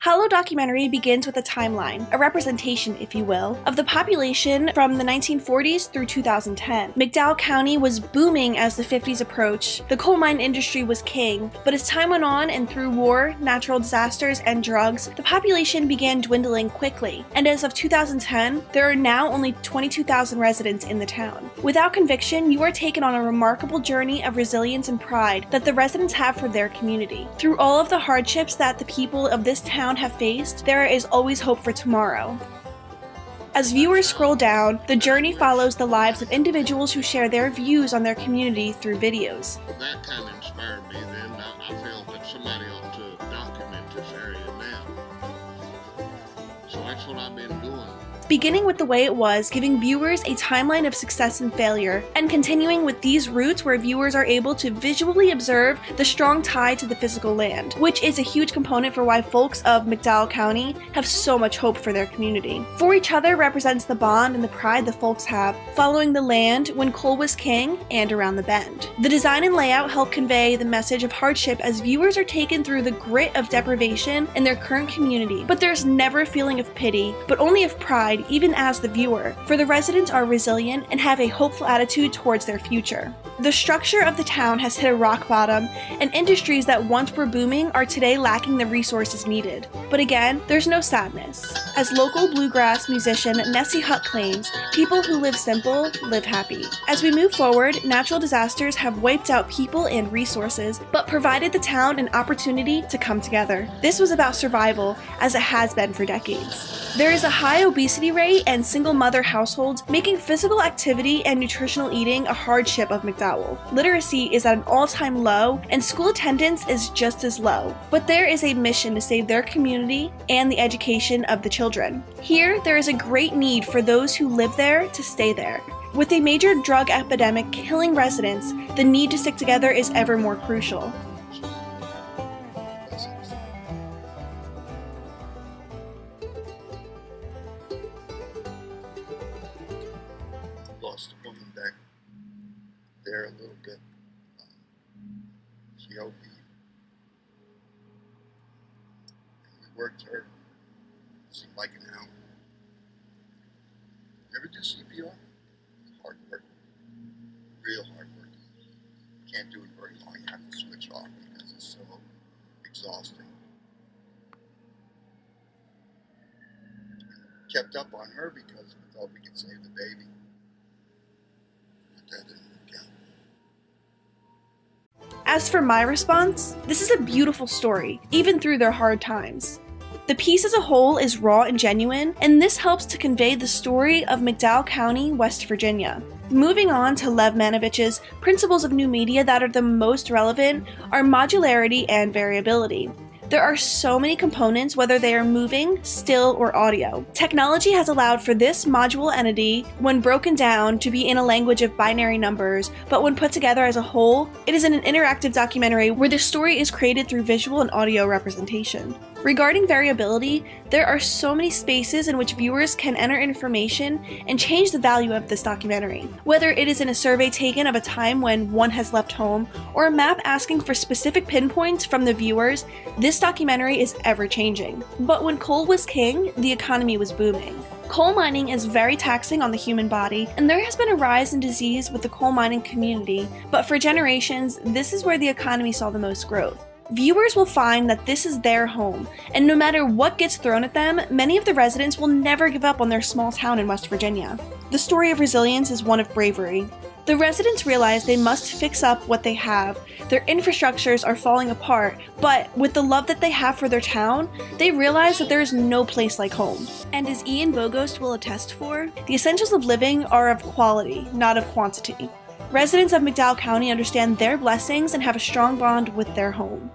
Hollow documentary begins with a timeline, a representation, if you will, of the population from the 1940s through 2010. McDowell County was booming as the 50s approached. The coal mine industry was king, but as time went on and through war, natural disasters, and drugs, the population began dwindling quickly. And as of 2010, there are now only 22,000 residents in the town. Without conviction, you are taken on a remarkable journey of resilience and pride that the residents have for their community. Through all of the hardships that the people of this town have faced, there is always hope for tomorrow. As viewers scroll down, the journey follows the lives of individuals who share their views on their community through videos. That kind of inspired me then. I felt that somebody ought to document this area now. So that's what I've been doing. Beginning with the way it was, giving viewers a timeline of success and failure, and continuing with these routes where viewers are able to visually observe the strong tie to the physical land, which is a huge component for why folks of McDowell County have so much hope for their community. For Each Other represents the bond and the pride the folks have, following the land when coal was king and around the bend. The design and layout help convey the message of hardship as viewers are taken through the grit of deprivation in their current community, but there's never a feeling of pity, but only of pride, even as the viewer, for the residents are resilient and have a hopeful attitude towards their future. The structure of the town has hit a rock bottom, and industries that once were booming are today lacking the resources needed. But again, there's no sadness. As local bluegrass musician Nessie Hutt claims, people who live simple live happy. As we move forward, natural disasters have wiped out people and resources, but provided the town an opportunity to come together. This was about survival, as it has been for decades. There is a high obesity rate and single mother households, making physical activity and nutritional eating a hardship of McDowell. Literacy is at an all-time low, and school attendance is just as low. But there is a mission to save their community and the education of the children. Here, there is a great need for those who live there to stay there. With a major drug epidemic killing residents, the need to stick together is ever more crucial. Lost a woman back there a little bit. She OD'd. We worked her. Seemed like an hour. You ever do CPR? It's hard work. Real hard work. You can't do it very long. You have to switch off because it's so exhausting. Kept up on her because we thought we could save the baby. That didn't work out. As for my response, this is a beautiful story, even through their hard times. The piece as a whole is raw and genuine, and this helps to convey the story of McDowell County, West Virginia. Moving on to Lev Manovich's principles of new media that are the most relevant are modularity and variability. There are so many components, whether they are moving, still, or audio. Technology has allowed for this modular entity, when broken down, to be in a language of binary numbers, but when put together as a whole, it is in an interactive documentary where the story is created through visual and audio representation. Regarding variability, there are so many spaces in which viewers can enter information and change the value of this documentary. Whether it is in a survey taken of a time when one has left home, or a map asking for specific pinpoints from the viewers, this documentary is ever-changing. But when coal was king, the economy was booming. Coal mining is very taxing on the human body, and there has been a rise in disease with the coal mining community, but for generations, this is where the economy saw the most growth. Viewers will find that this is their home, and no matter what gets thrown at them, many of the residents will never give up on their small town in West Virginia. The story of resilience is one of bravery. The residents realize they must fix up what they have. Their infrastructures are falling apart, but with the love that they have for their town, they realize that there is no place like home. And as Ian Bogost will attest for, the essentials of living are of quality, not of quantity. Residents of McDowell County understand their blessings and have a strong bond with their home.